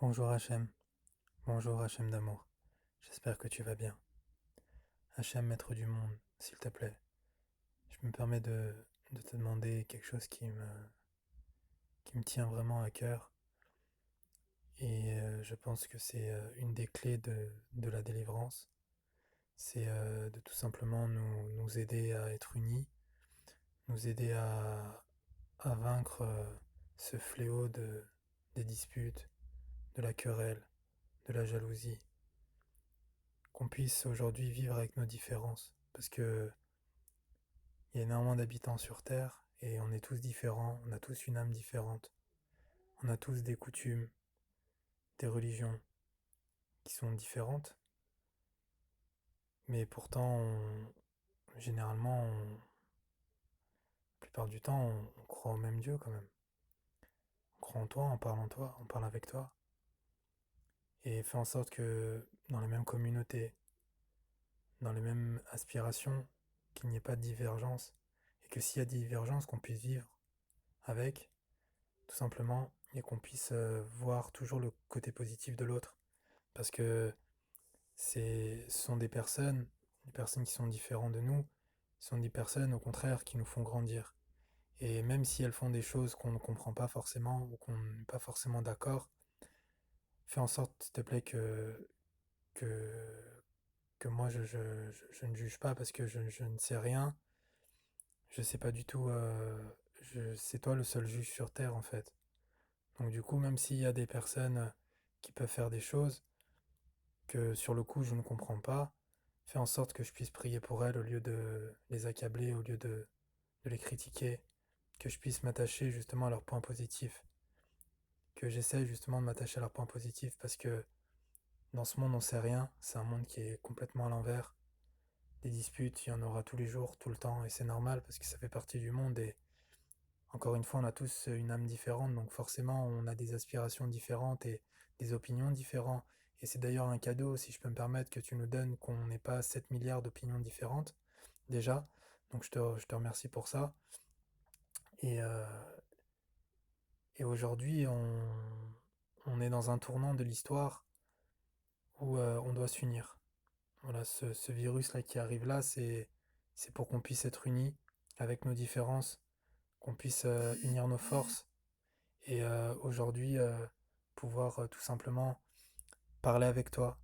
Bonjour Hachem, bonjour Hachem d'amour. J'espère que tu vas bien. Hachem, maître du monde, s'il te plaît, je me permets de te demander quelque chose qui me tient vraiment à cœur. Et je pense que c'est une des clés de la délivrance. C'est de tout simplement nous aider à être unis, nous aider à vaincre ce fléau des disputes, de la querelle, de la jalousie. Qu'on puisse aujourd'hui vivre avec nos différences. Parce que il y a énormément d'habitants sur Terre et on est tous différents, on a tous une âme différente, on a tous des coutumes, des religions qui sont différentes, mais pourtant, la plupart du temps, on croit au même Dieu quand même. On croit en toi, on parle avec toi, et fait en sorte que dans les mêmes communautés, dans les mêmes aspirations, qu'il n'y ait pas de divergence, et que s'il y a des divergences, qu'on puisse vivre avec, tout simplement, et qu'on puisse voir toujours le côté positif de l'autre. Parce que ce sont des personnes qui sont différentes de nous, ce sont des personnes au contraire qui nous font grandir. Et même si elles font des choses qu'on ne comprend pas forcément ou qu'on n'est pas forcément d'accord, fais en sorte, s'il te plaît, que, que moi je ne juge pas parce que je ne sais rien. Je sais pas du tout. C'est toi le seul juge sur Terre en fait. Donc du coup, même s'il y a des personnes qui peuvent faire des choses que sur le coup je ne comprends pas, fais en sorte que je puisse prier pour elles au lieu de les accabler, au lieu de les critiquer, que je puisse m'attacher justement à leurs points positifs, que j'essaie justement de m'attacher à leurs points positifs parce que dans ce monde on sait rien, c'est un monde qui est complètement à l'envers. Des disputes, il y en aura tous les jours, tout le temps, et c'est normal parce que ça fait partie du monde et encore une fois on a tous une âme différente, donc forcément on a des aspirations différentes et des opinions différentes. Et c'est d'ailleurs un cadeau, si je peux me permettre, que tu nous donnes qu'on n'ait pas 7 milliards d'opinions différentes déjà. Donc je te remercie pour ça. Et, euh, et aujourd'hui, on est dans un tournant de l'histoire où on doit s'unir. Voilà, ce virus-là qui arrive là, c'est pour qu'on puisse être unis avec nos différences, qu'on puisse unir nos forces et aujourd'hui pouvoir tout simplement parler avec toi,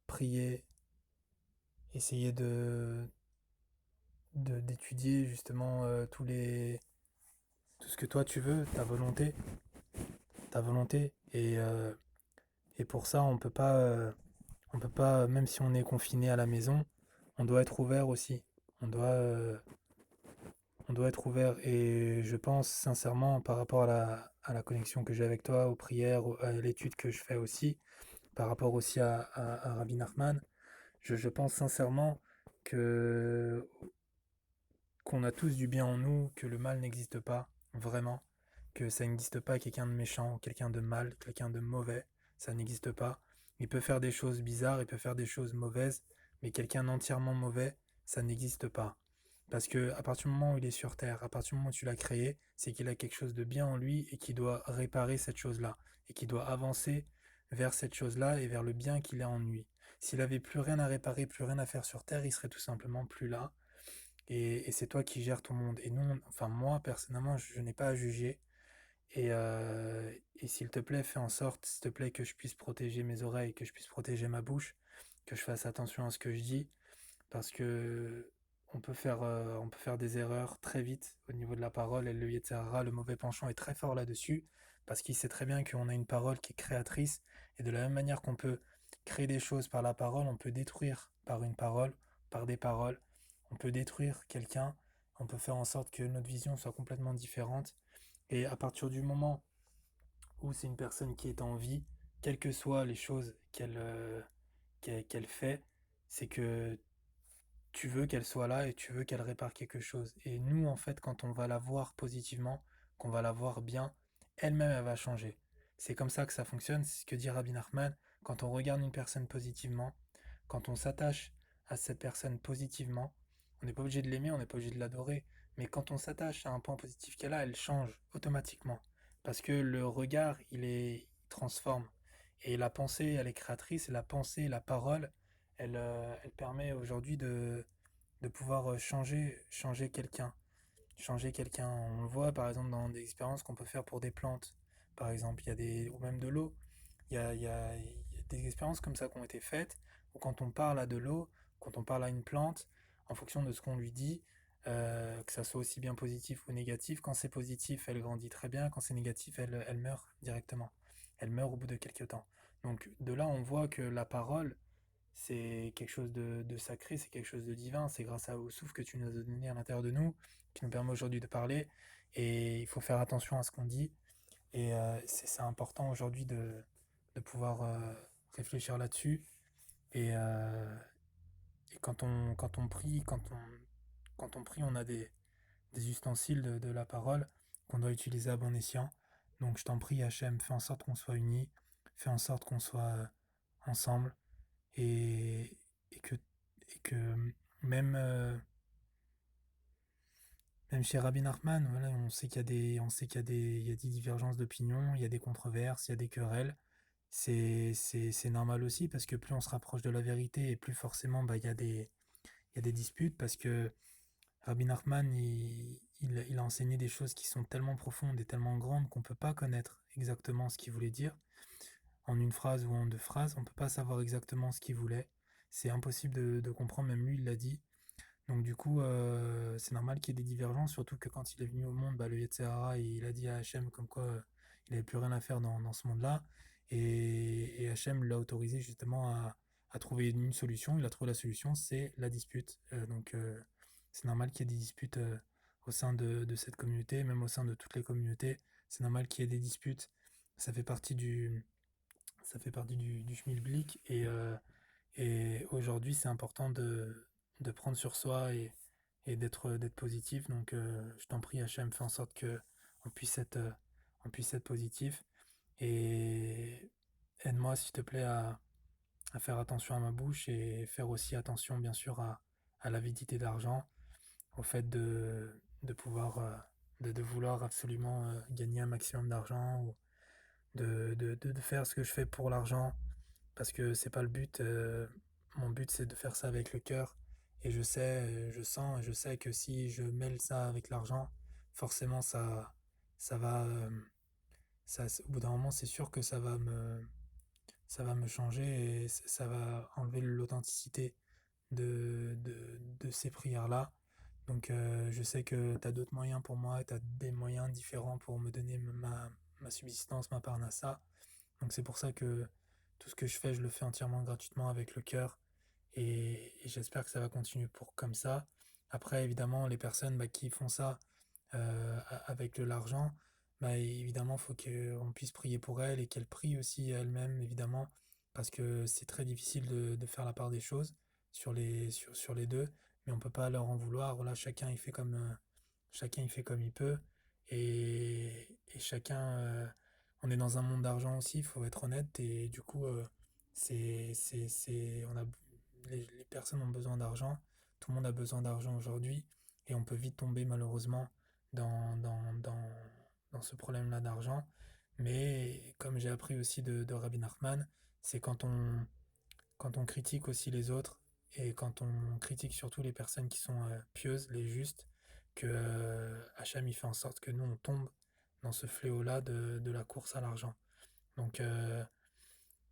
prier, essayer d'étudier justement tout ce que toi tu veux, ta volonté et pour ça on peut pas même si on est confiné à la maison, on doit être ouvert aussi. On doit on doit être ouvert et je pense sincèrement par rapport à la connexion que j'ai avec toi, aux prières, à l'étude que je fais aussi, par rapport aussi à Rabbi Nachman, je pense sincèrement que qu'on a tous du bien en nous, que le mal n'existe pas, vraiment, que ça n'existe pas quelqu'un de méchant, quelqu'un de mal, quelqu'un de mauvais, ça n'existe pas. Il peut faire des choses bizarres, il peut faire des choses mauvaises, mais quelqu'un d'entièrement mauvais, ça n'existe pas. Parce que à partir du moment où il est sur Terre, à partir du moment où tu l'as créé, c'est qu'il a quelque chose de bien en lui et qu'il doit réparer cette chose-là, et qu'il doit avancer vers cette chose-là et vers le bien qu'il a en lui. S'il avait plus rien à réparer, plus rien à faire sur Terre, il serait tout simplement plus là et c'est toi qui gères ton monde. Et non, enfin moi personnellement, je n'ai pas à juger. Et s'il te plaît, fais en sorte, s'il te plaît, que je puisse protéger mes oreilles, que je puisse protéger ma bouche, que je fasse attention à ce que je dis, parce que on peut faire des erreurs très vite au niveau de la parole. Et le Yetzirah, le mauvais penchant, est très fort là-dessus, parce qu'il sait très bien qu'on a une parole qui est créatrice. Et de la même manière qu'on peut créer des choses par la parole, on peut détruire par une parole, par des paroles. On peut détruire quelqu'un, on peut faire en sorte que notre vision soit complètement différente. Et à partir du moment où c'est une personne qui est en vie, quelles que soient les choses qu'elle fait, c'est que tu veux qu'elle soit là et tu veux qu'elle répare quelque chose. Et nous, en fait, quand on va la voir positivement, qu'on va la voir bien, elle-même, elle va changer. C'est comme ça que ça fonctionne, c'est ce que dit Rabbi Nachman. Quand on regarde une personne positivement, quand on s'attache à cette personne positivement, on n'est pas obligé de l'aimer, on n'est pas obligé de l'adorer, mais quand on s'attache à un point positif qu'elle a, elle change automatiquement. parce que le regard, il transforme. Et la pensée, elle est créatrice, et la pensée, la parole, elle permet aujourd'hui de pouvoir changer quelqu'un. Changer quelqu'un. On le voit par exemple dans des expériences qu'on peut faire pour des plantes. Par exemple, il y a des, ou même de l'eau. Il y a des expériences comme ça qui ont été faites, où quand on parle à de l'eau, quand on parle à une plante, en fonction de ce qu'on lui dit, que ça soit aussi bien positif ou négatif, quand c'est positif, elle grandit très bien, quand c'est négatif, elle meurt directement. Elle meurt au bout de quelques temps. Donc de là, on voit que la parole, c'est quelque chose de sacré, c'est quelque chose de divin, c'est grâce au souffle que tu nous as donné à l'intérieur de nous, qui nous permet aujourd'hui de parler, et il faut faire attention à ce qu'on dit, et c'est important aujourd'hui de pouvoir réfléchir là-dessus. Et, et quand on prie, quand on prie, on a des ustensiles de la parole qu'on doit utiliser à bon escient. Donc je t'en prie, Hachem, fais en sorte qu'on soit unis, fais en sorte qu'on soit ensemble, et, et que, et que même, même chez Rabbi Nachman, voilà, on sait qu'il y a on sait qu'il y a il y a des divergences d'opinion, il y a des controverses, il y a des querelles. C'est normal aussi parce que plus on se rapproche de la vérité et plus forcément bah, il y a des disputes parce que Rabbi Nachman il a enseigné des choses qui sont tellement profondes et tellement grandes qu'on ne peut pas connaître exactement ce qu'il voulait dire en une phrase ou en deux phrases. On ne peut pas savoir exactement ce qu'il voulait. C'est impossible de comprendre, même lui il l'a dit. Donc du coup, c'est normal qu'il y ait des divergences, surtout que quand il est venu au monde, bah, le Yetzirah, il a dit à Hachem comme quoi il n'avait plus rien à faire dans ce monde-là. Et Hachem l'a autorisé justement à trouver une solution. Il a trouvé la solution, c'est la dispute. C'est normal qu'il y ait des disputes au sein de cette communauté, même au sein de toutes les communautés. C'est normal qu'il y ait des disputes. Ça fait partie ça fait partie du schmilblick. Et aujourd'hui, c'est important de prendre sur soi et d'être positif. Donc, je t'en prie, Hachem, fais en sorte que on puisse être positif. Et aide-moi, s'il te plaît, à faire attention à ma bouche et faire aussi attention, bien sûr, à l'avidité d'argent, au fait de pouvoir, de vouloir absolument gagner un maximum d'argent ou de faire ce que je fais pour l'argent parce que c'est pas le but. Mon but, c'est de faire ça avec le cœur. Et je sais, je sens, et je sais que si je mêle ça avec l'argent, forcément, ça va, au bout d'un moment, c'est sûr que ça va me changer et ça va enlever l'authenticité de ces prières-là. Donc, je sais que tu as d'autres moyens pour moi, tu as des moyens différents pour me donner ma subsistance, ma parnassa. Donc c'est pour ça que tout ce que je fais, je le fais entièrement gratuitement avec le cœur. Et j'espère que ça va continuer pour comme ça. Après, évidemment, les personnes bah, qui font ça avec de l'argent, bah, évidemment, il faut qu'on puisse prier pour elles et qu'elles prient aussi elles-mêmes, évidemment, parce que c'est très difficile de faire la part des choses sur les deux, mais on peut pas leur en vouloir. Voilà, chacun il fait comme il peut, et chacun, on est dans un monde d'argent aussi, il faut être honnête, et du coup, on a, les personnes ont besoin d'argent, tout le monde a besoin d'argent aujourd'hui, et on peut vite tomber malheureusement dans, dans, dans, dans ce problème-là d'argent. Mais comme j'ai appris aussi de Rabbi Nachman, c'est quand on critique aussi les autres, et quand on critique surtout les personnes qui sont pieuses, les justes, que Hacham il fait en sorte que nous on tombe dans ce fléau-là de la course à l'argent. Donc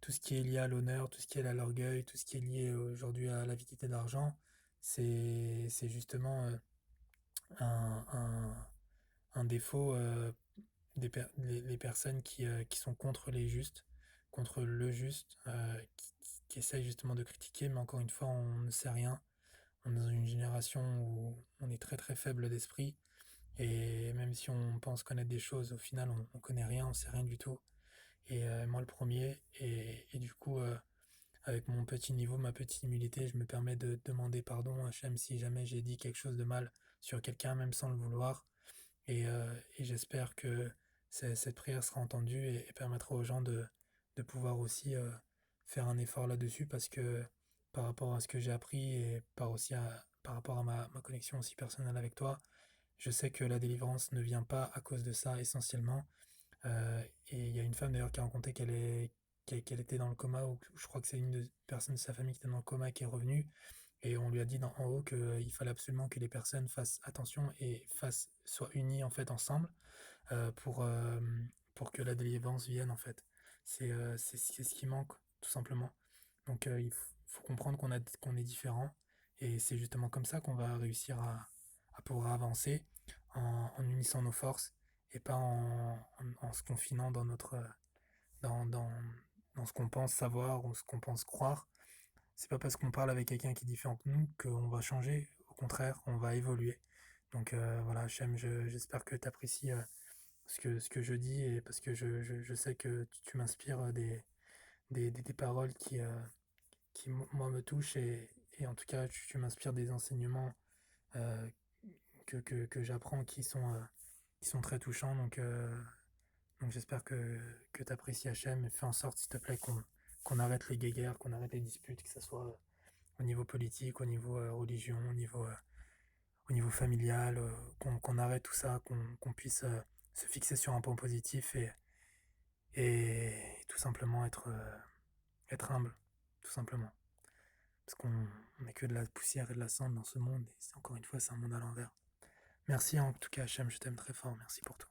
tout ce qui est lié à l'honneur, tout ce qui est lié à l'orgueil, tout ce qui est lié aujourd'hui à l'avidité d'argent, c'est justement un, un, un défaut les personnes qui sont contre les justes, contre le juste, qui essayent justement de critiquer, mais encore une fois, on ne sait rien. On est dans une génération où on est très très faible d'esprit, et même si on pense connaître des choses, au final, on connaît rien, on sait rien du tout. Et moi, le premier, et du coup, avec mon petit niveau, ma petite humilité, je me permets de demander pardon à Hachem si jamais j'ai dit quelque chose de mal sur quelqu'un, même sans le vouloir. Et j'espère que cette prière sera entendue et permettra aux gens de pouvoir aussi faire un effort là-dessus, parce que par rapport à ce que j'ai appris et par rapport à ma connexion aussi personnelle avec toi, je sais que la délivrance ne vient pas à cause de ça essentiellement. une femme d'ailleurs qui a raconté qu'elle était dans le coma, ou je crois que c'est une des personnes de sa famille qui était dans le coma qui est revenue, et on lui a dit en haut qu'il fallait absolument que les personnes fassent attention et soient unies en fait ensemble, euh, pour, euh, pour que la délivrance vienne en fait. C'est ce qui manque, tout simplement. Donc faut comprendre qu'on est différent, et c'est justement comme ça qu'on va réussir à pouvoir avancer en unissant nos forces, et pas en se confinant dans, dans, dans ce qu'on pense savoir ou ce qu'on pense croire. C'est pas parce qu'on parle avec quelqu'un qui est différent que nous qu'on va changer. Au contraire, on va évoluer. Donc voilà, Hachem, j'espère que tu apprécies ce que je dis, et parce que je sais que tu m'inspires des paroles qui moi me touchent, et en tout cas tu m'inspires des enseignements euh, que j'apprends qui sont très touchants. Donc j'espère que tu apprécies Hachem, et fais en sorte, s'il te plaît, qu'on arrête les guéguerres, qu'on arrête les disputes, que ce soit au niveau politique, au niveau religion, au niveau familial, qu'on arrête tout ça, qu'on puisse se fixer sur un point positif, et tout simplement être humble, tout simplement. Parce qu'on n'est que de la poussière et de la cendre dans ce monde, et encore une fois, c'est un monde à l'envers. Merci en tout cas, Hachem, je t'aime très fort, merci pour tout.